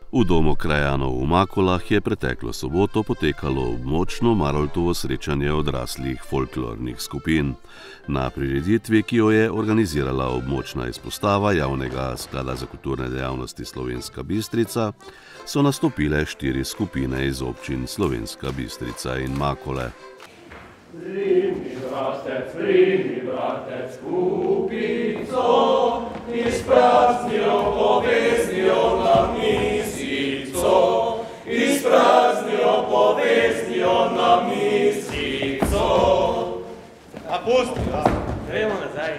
V domu krajanov v Makolah je preteklo soboto potekalo območno Maroltovo srečanje odraslih folklornih skupin. Na prireditvi, ki jo je organizirala območna izpostava Javnega sklada za kulturne dejavnosti Slovenska Bistrica, so nastopile 4 skupine iz občin Slovenska Bistrica in Makole. Primi bratec, kupico, izpraznijo, poveznijo na misico. Izpraznijo, poveznijo na misico. A pusti, da. Gremo nazaj.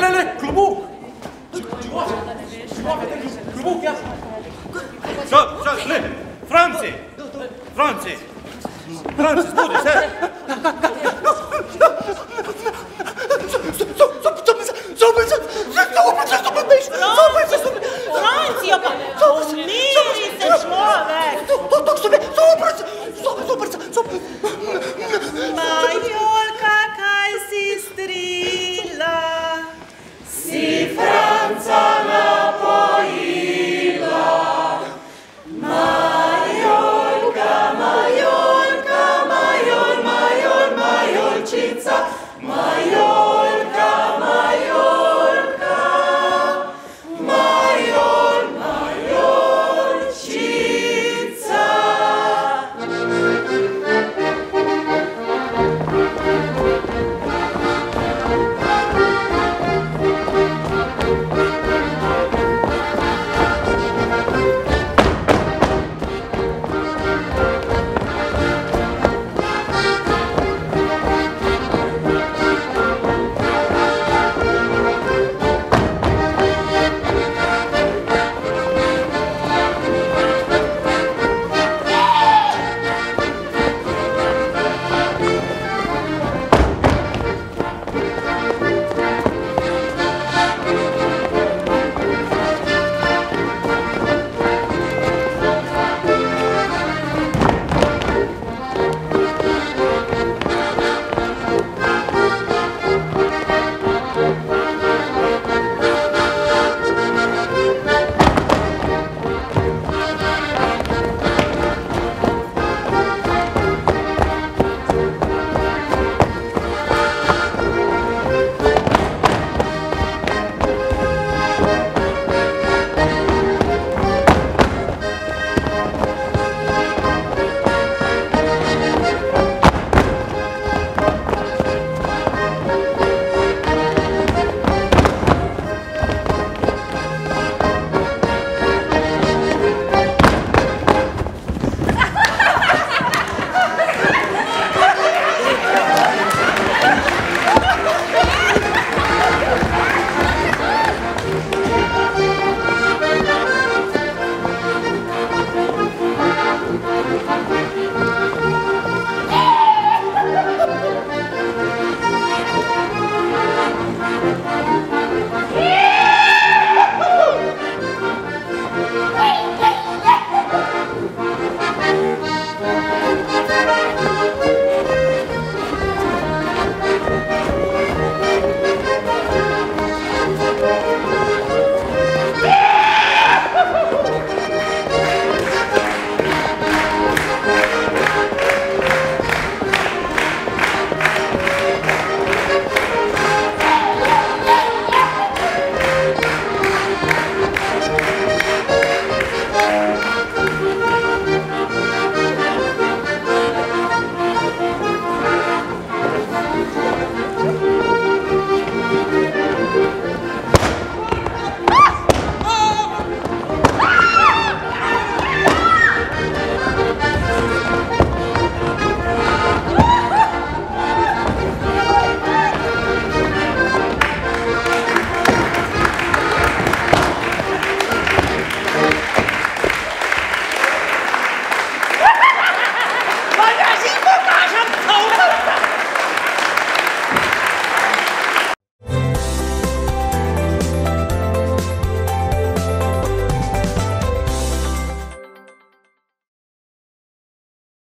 Le, klobuk! Klobuk, ja! Le, Franci, zbudi se!